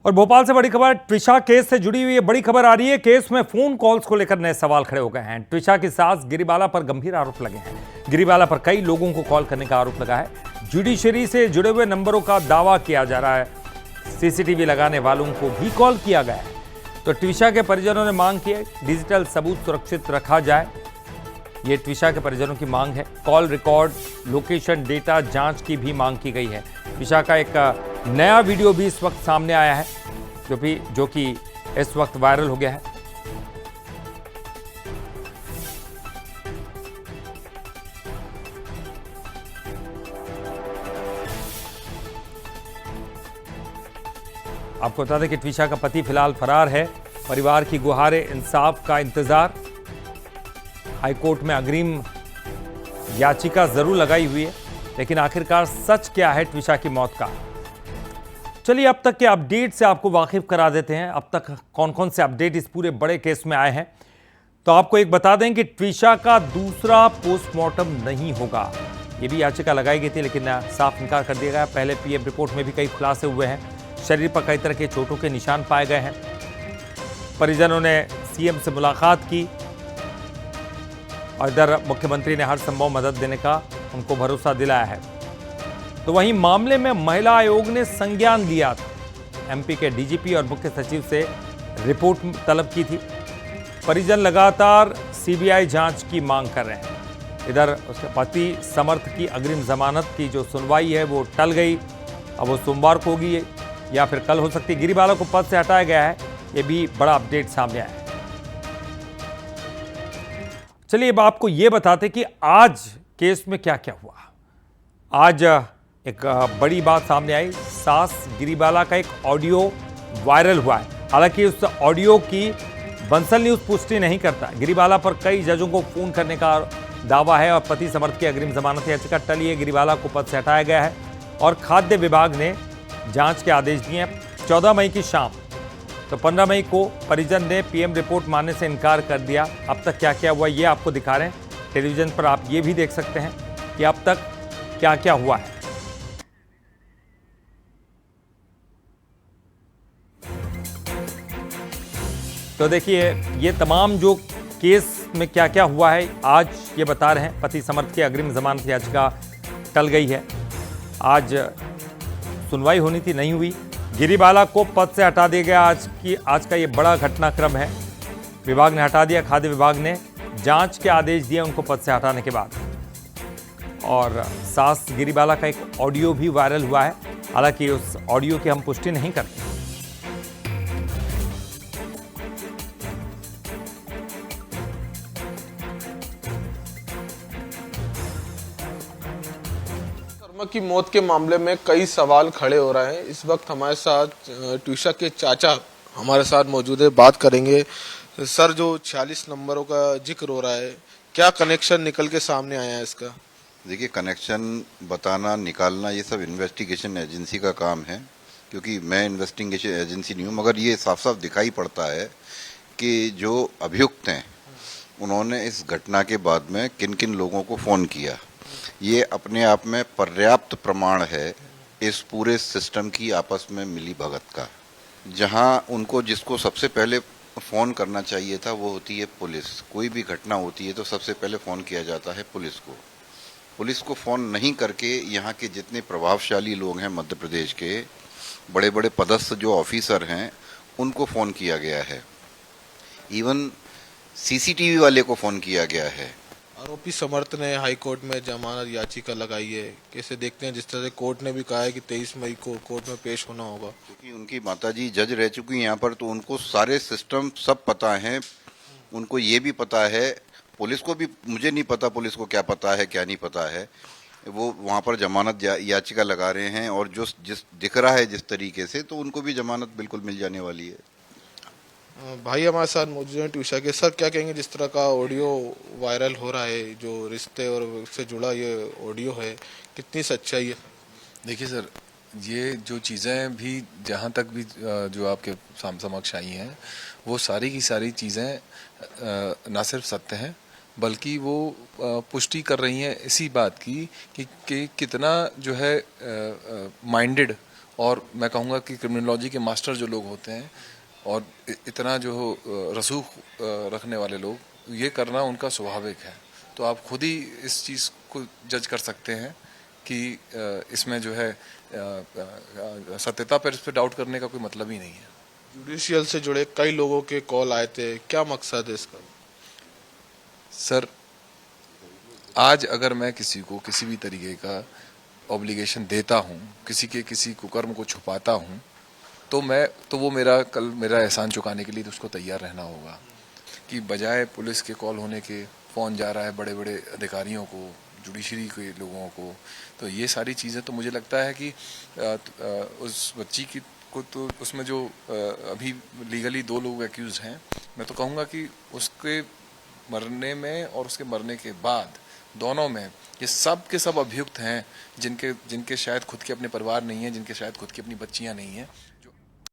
और भोपाल से बड़ी खबर ट्विशा केस से जुड़ी हुई बड़ी खबर आ रही है। केस में फोन कॉल्स को लेकर नए सवाल खड़े हो गए हैं। ट्विशा की सास गिरिबाला पर गंभीर आरोप लगे हैं। गिरिबाला पर कई लोगों को कॉल करने का आरोप लगा है। जुडिशरी से जुड़े हुए नंबरों का दावा किया जा रहा है। सीसीटीवी लगाने वालों को भी कॉल किया गया है। तो ट्विशा के परिजनों ने मांग की है डिजिटल सबूत सुरक्षित रखा जाए। ये ट्विशा के परिजनों की मांग है। कॉल रिकॉर्ड, लोकेशन डेटा जांच की भी मांग की गई है। ट्विशा का एक नया वीडियो भी इस वक्त सामने आया है जो कि इस वक्त वायरल हो गया है। आपको बता दें कि ट्विशा का पति फिलहाल फरार है। परिवार की गुहारे इंसाफ का इंतजार। हाईकोर्ट में अग्रिम याचिका जरूर लगाई हुई है, लेकिन आखिरकार सच क्या है ट्विशा की मौत का। चलिए अब तक के अपडेट से आपको वाकिफ करा देते हैं। अब तक कौन कौन से अपडेट इस पूरे बड़े केस में आए हैं। तो आपको एक बता दें कि ट्विशा का दूसरा पोस्टमार्टम नहीं होगा। ये भी याचिका लगाई गई थी, लेकिन साफ इनकार कर दिया गया। पहले पीएम रिपोर्ट में भी कई खुलासे हुए हैं। शरीर पर कई तरह के चोटों के निशान पाए गए हैं। परिजनों ने सीएम से मुलाकात की और इधर मुख्यमंत्री ने हर संभव मदद देने का उनको भरोसा दिलाया है। तो वहीं मामले में महिला आयोग ने संज्ञान लिया था। एमपी के डीजीपी और मुख्य सचिव से रिपोर्ट तलब की थी। परिजन लगातार सीबीआई जांच की मांग कर रहे हैं। इधर उसके पति समर्थ की अग्रिम जमानत की जो सुनवाई है वो टल गई। अब वो सोमवार को होगी या फिर कल हो सकती है। गिरिबाला को पद से हटाया गया है। ये भी बड़ा अपडेट सामने आया है। चलिए अब आपको ये बताते कि आज केस में क्या क्या हुआ। आज एक बड़ी बात सामने आई। सास गिरिबाला का एक ऑडियो वायरल हुआ है। हालांकि उस ऑडियो की बंसल न्यूज पुष्टि नहीं करता। गिरिबाला पर कई जजों को फोन करने का दावा है और पति समर्थ की अग्रिम जमानत याचिका टली है। गिरिबाला को पद से हटाया गया है और खाद्य विभाग ने जांच के आदेश दिए हैं 14 मई की शाम। तो 15 मई को परिजन ने पीएम रिपोर्ट मानने से इनकार कर दिया। अब तक क्या क्या हुआ ये आपको दिखा रहे हैं। टेलीविजन पर आप ये भी देख सकते हैं कि अब तक क्या क्या हुआ है। तो देखिए ये तमाम जो केस में क्या क्या हुआ है आज ये बता रहे हैं। पति समर्थ की अग्रिम जमानत याचिका टल गई है। आज सुनवाई होनी थी, नहीं हुई। गिरिबाला को पद से हटा दिया गया। आज का ये बड़ा घटनाक्रम है। विभाग ने हटा दिया। खाद्य विभाग ने जांच के आदेश दिए उनको पद से हटाने के बाद। और सास गिरिबाला का एक ऑडियो भी वायरल हुआ है। हालांकि उस ऑडियो की हम पुष्टि नहीं करते। की मौत के मामले में कई सवाल खड़े हो रहे हैं। इस वक्त हमारे साथ ट्विशा के चाचा हमारे साथ मौजूद है, बात करेंगे। सर, जो 46 नंबरों का जिक्र हो रहा है, क्या कनेक्शन निकल के सामने आया है इसका? देखिए, कनेक्शन बताना निकालना ये सब इन्वेस्टिगेशन एजेंसी का काम है, क्योंकि मैं इन्वेस्टिगेशन एजेंसी नहीं हूँ। मगर ये साफ साफ दिखाई पड़ता है कि जो अभियुक्त हैं उन्होंने इस घटना के बाद में किन किन लोगों को फ़ोन किया, ये अपने आप में पर्याप्त प्रमाण है इस पूरे सिस्टम की आपस में मिली भगत का। जहां उनको जिसको सबसे पहले फ़ोन करना चाहिए था वो होती है पुलिस। कोई भी घटना होती है तो सबसे पहले फ़ोन किया जाता है पुलिस को। पुलिस को फ़ोन नहीं करके यहाँ के जितने प्रभावशाली लोग हैं मध्य प्रदेश के, बड़े बड़े पदस्थ जो ऑफिसर हैं, उनको फ़ोन किया गया है। इवन सीसीटीवी वाले को फ़ोन किया गया है। आरोपी समर्थ ने हाई कोर्ट में जमानत याचिका लगाई है। कैसे देखते हैं, जिस तरह से कोर्ट ने भी कहा है कि 23 मई को कोर्ट में पेश होना होगा? क्योंकि उनकी माताजी जज रह चुकी हैं यहाँ पर, तो उनको सारे सिस्टम सब पता है। उनको ये भी पता है, पुलिस को भी, मुझे नहीं पता पुलिस को क्या पता है क्या नहीं पता है। वो वहाँ पर जमानत याचिका लगा रहे हैं और जिस दिख रहा है जिस तरीके से, तो उनको भी जमानत बिल्कुल मिल जाने वाली है। भाई हमारे साथ मौजूद हैं ट्विशा के। सर, क्या कहेंगे, जिस तरह का ऑडियो वायरल हो रहा है, जो रिश्ते और से जुड़ा ये ऑडियो है, कितनी सच्चाई है? देखिए सर, ये जो चीज़ें भी जहाँ तक भी जो आपके समक्ष आई हैं, वो सारी की सारी चीज़ें ना सिर्फ सत्य हैं बल्कि वो पुष्टि कर रही हैं इसी बात की कि कितना जो है माइंडेड और मैं कहूँगा कि क्रिमिनोलॉजी के मास्टर जो लोग होते हैं और इतना जो रसूख रखने वाले लोग, ये करना उनका स्वाभाविक है। तो आप खुद ही इस चीज़ को जज कर सकते हैं कि इसमें जो है सत्यता पर इस पर डाउट करने का कोई मतलब ही नहीं है। जुडिशियल से जुड़े कई लोगों के कॉल आए थे, क्या मकसद है इसका? सर, आज अगर मैं किसी को किसी भी तरीके का ऑब्लिगेशन देता हूँ, किसी के किसी कुकर्म को छुपाता हूँ, तो वो मेरा एहसान चुकाने के लिए तो उसको तैयार रहना होगा। कि बजाय पुलिस के कॉल होने के फ़ोन जा रहा है बड़े बड़े अधिकारियों को, जुडिशरी के लोगों को, तो ये सारी चीज़ें तो मुझे लगता है कि उस बच्ची की को तो उसमें जो अभी लीगली 2 लोग एक्यूज हैं, मैं तो कहूँगा कि उसके मरने में और उसके मरने के बाद दोनों में ये सब के सब अभियुक्त हैं जिनके शायद खुद के अपने परिवार नहीं हैं, जिनके शायद खुद की अपनी बच्चियां नहीं हैं।